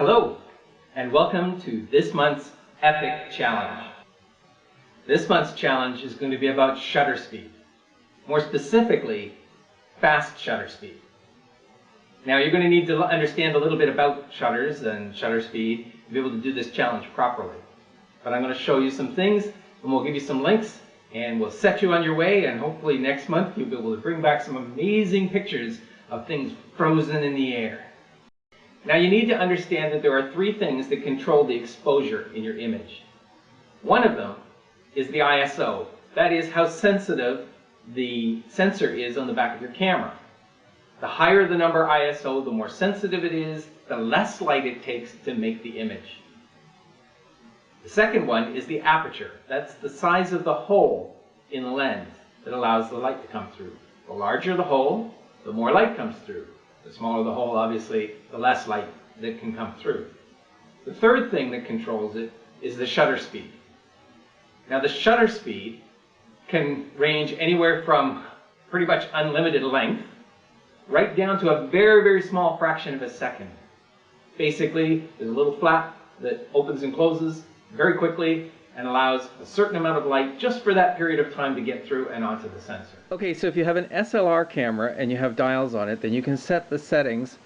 Hello, and welcome to this month's Epic Challenge. This month's challenge is going to be about shutter speed. More specifically, fast shutter speed. Now you're going to need to understand a little bit about shutters and shutter speed to be able to do this challenge properly. But I'm going to show you some things, and we'll give you some links, and we'll set you on your way, and hopefully next month you'll be able to bring back some amazing pictures of things frozen in the air. Now you need to understand that there are three things that control the exposure in your image. One of them is the ISO. That is how sensitive the sensor is on the back of your camera. The higher the number ISO, the more sensitive it is, the less light it takes to make the image. The second one is the aperture. That's the size of the hole in the lens that allows the light to come through. The larger the hole, the more light comes through. The smaller the hole, obviously, the less light that can come through. The third thing that controls it is the shutter speed. Now the shutter speed can range anywhere from pretty much unlimited length right down to a very, very small fraction of a second. Basically, there's a little flap that opens and closes very quickly and allows a certain amount of light just for that period of time to get through and onto the sensor. Okay, so if you have an SLR camera and you have dials on it, then you can set the settings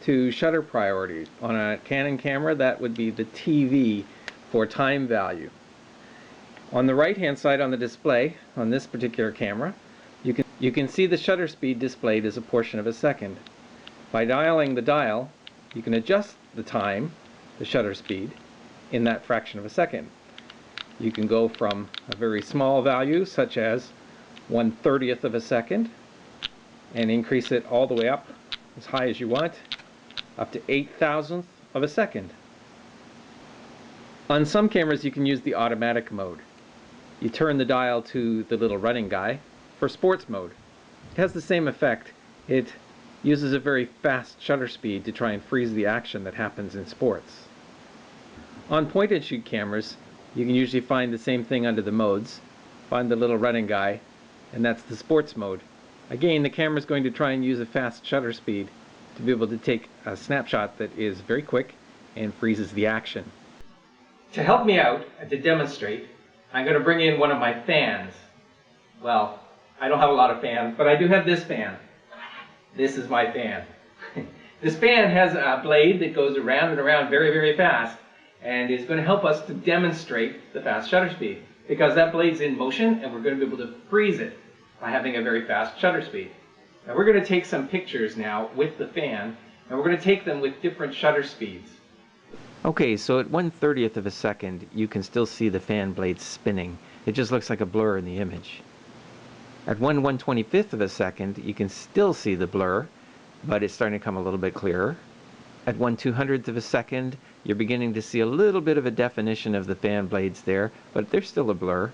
to shutter priority. On a Canon camera, that would be the TV for time value. On the right hand side on the display, on this particular camera, you can see the shutter speed displayed as a portion of a second. By dialing the dial, you can adjust the time, the shutter speed, in that fraction of a second. You can go from a very small value, such as 1/30th of a second, and increase it all the way up as high as you want, up to 8,000th of a second. On some cameras you can use the automatic mode. You turn the dial to the little running guy for sports mode. It has the same effect. It uses a very fast shutter speed to try and freeze the action that happens in sports. On point and shoot cameras, you can usually find the same thing under the modes. Find the little running guy, and that's the sports mode. Again, the camera is going to try and use a fast shutter speed to be able to take a snapshot that is very quick and freezes the action. To help me out and to demonstrate, I'm going to bring in one of my fans. Well, I don't have a lot of fans, but I do have this fan. This is my fan. This fan has a blade that goes around and around very, very fast, and is going to help us to demonstrate the fast shutter speed, because that blade's in motion and we're going to be able to freeze it by having a very fast shutter speed. Now we're going to take some pictures now with the fan, and we're going to take them with different shutter speeds. Okay, so at 1/30th of a second you can still see the fan blade spinning. It just looks like a blur in the image. At 1/125th of a second you can still see the blur, but it's starting to come a little bit clearer. At 1/200th of a second, you're beginning to see a little bit of a definition of the fan blades there, but they're still a blur.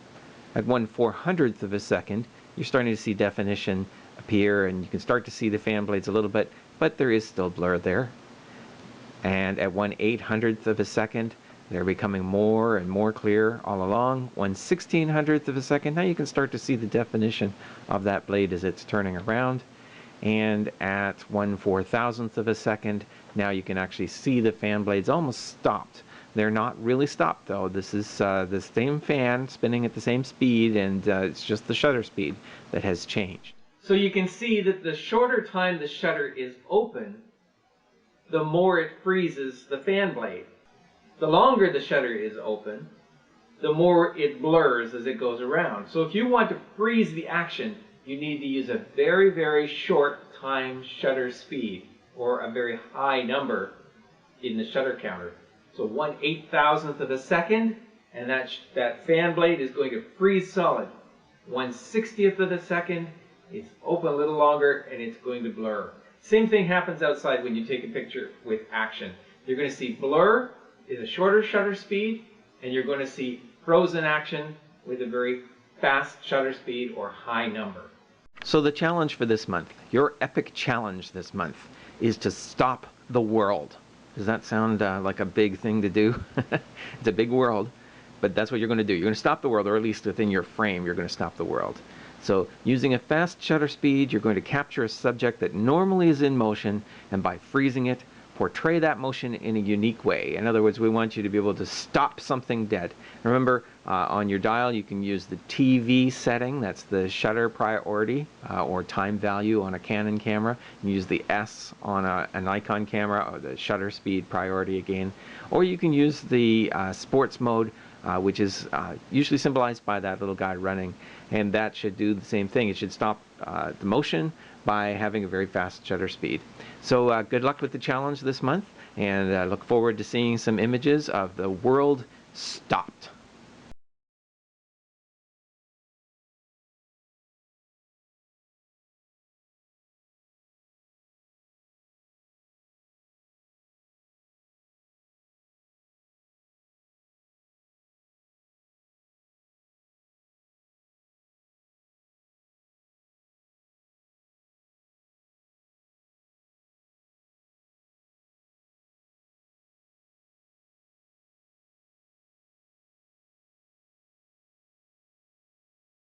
At 1/400th of a second, you're starting to see definition appear, and you can start to see the fan blades a little bit, but there is still blur there. And at 1/800th of a second, they're becoming more and more clear all along. 1/1600th of a second, now you can start to see the definition of that blade as it's turning around. And at 1/4000th of a second, now you can actually see the fan blades almost stopped. They're not really stopped though. This is the same fan spinning at the same speed, and it's just the shutter speed that has changed. So you can see that the shorter time the shutter is open, the more it freezes the fan blade. The longer the shutter is open, the more it blurs as it goes around. So if you want to freeze the action, you need to use a very, very short time shutter speed, or a very high number in the shutter counter. So 1/8000th of a second, and that fan blade is going to freeze solid. 1/60th of a second, it's open a little longer and it's going to blur. Same thing happens outside when you take a picture with action. You're going to see blur is a shorter shutter speed, and you're going to see frozen action with a very fast shutter speed or high number. So the challenge for this month, your epic challenge this month, is to stop the world. Does that sound like a big thing to do? It's a big world, but that's what you're going to do. You're going to stop the world, or at least within your frame, you're going to stop the world. So using a fast shutter speed, you're going to capture a subject that normally is in motion, and by freezing it, portray that motion in a unique way. In other words, we want you to be able to stop something dead. Remember, on your dial you can use the TV setting, that's the shutter priority or time value on a Canon camera. You can use the S on a Nikon camera, or the shutter speed priority again. Or you can use the sports mode, which is usually symbolized by that little guy running, and that should do the same thing. It should stop the motion by having a very fast shutter speed. So good luck with the challenge this month, and look forward to seeing some images of the world stopped.